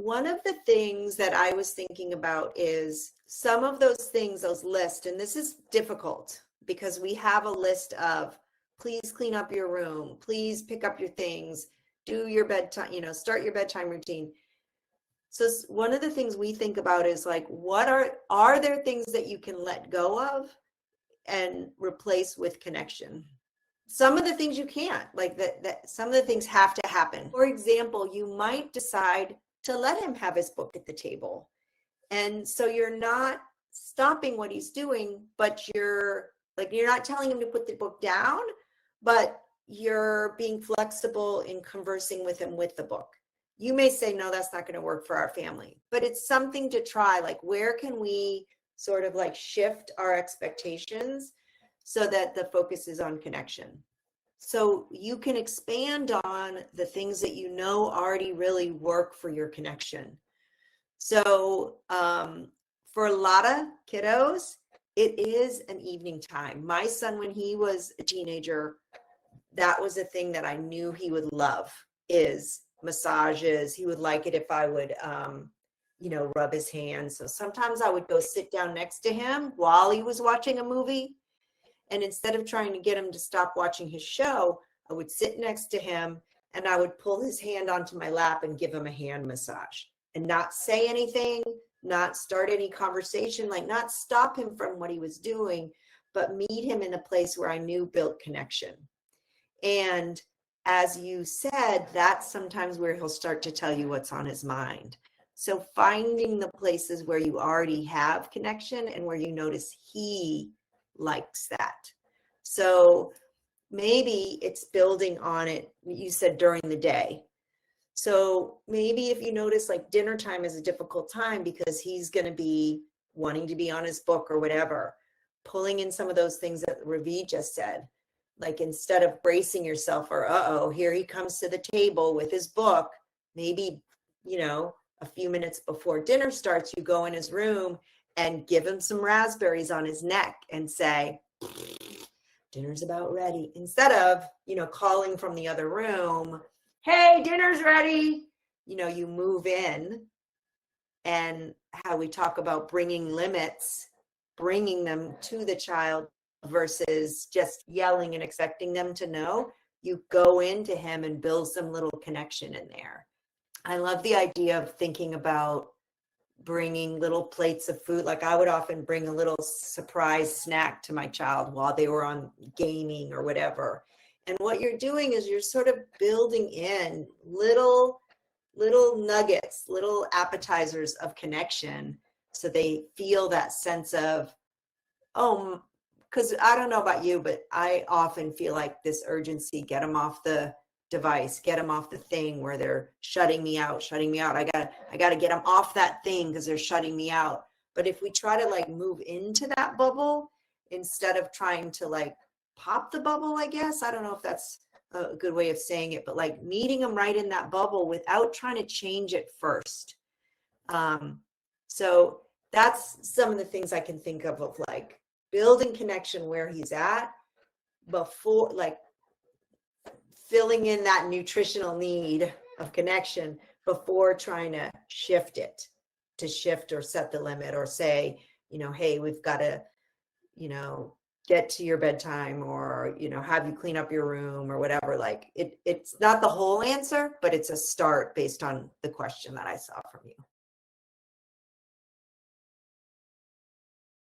one of the things that I was thinking about is some of those things, those lists, and this is difficult because we have a list of, please clean up your room, please pick up your things, do your bedtime, start your bedtime routine. So one of the things we think about is like, what are there things that you can let go of and replace with connection? Some of the things you can't, like that some of the things have to happen. For example, you might decide to let him have his book at the table. And so you're not stopping what he's doing, but you're not telling him to put the book down, but you're being flexible in conversing with him with the book. You may say, no, that's not going to work for our family, but it's something to try. Like, where can we sort of like shift our expectations so that the focus is on connection? So you can expand on the things that you know already really work for your connection. So for a lot of kiddos, it is an evening time. My son, when he was a teenager, that was a thing that I knew he would love, is massages. He would like it if I would, rub his hands. So sometimes I would go sit down next to him while he was watching a movie. And instead of trying to get him to stop watching his show, I would sit next to him and I would pull his hand onto my lap and give him a hand massage and not say anything, not start any conversation, like not stop him from what he was doing, but meet him in a place where I knew built connection. And as you said, that's sometimes where he'll start to tell you what's on his mind. So finding the places where you already have connection and where you notice he likes that. So maybe it's building on it. You said during the day. So maybe if you notice like dinner time is a difficult time because he's going to be wanting to be on his book or whatever, pulling in some of those things that Ravi just said, like instead of bracing yourself or, here he comes to the table with his book, maybe, a few minutes before dinner starts, you go in his room and give him some raspberries on his neck and say, dinner's about ready. Instead of, calling from the other room, hey, dinner's ready. You move in, and how we talk about bringing limits, bringing them to the child versus just yelling and expecting them to know. You go into him and build some little connection in there. I love the idea of thinking about bringing little plates of food. Like I would often bring a little surprise snack to my child while they were on gaming or whatever. And what you're doing is you're sort of building in little nuggets, little appetizers of connection, so they feel that sense of, because I don't know about you, but I often feel like this urgency, get them off the device, get them off the thing where they're shutting me out. I gotta get them off that thing because they're shutting me out. But if we try to like move into that bubble instead of trying to like pop the bubble, I guess, I don't know if that's a good way of saying it, but like meeting them right in that bubble without trying to change it first. So that's some of the things I can think of like building connection where he's at before, like filling in that nutritional need of connection before trying to shift or set the limit or say, hey, we've got to, get to your bedtime or, have you clean up your room or whatever. Like it's not the whole answer, but it's a start based on the question that I saw from you.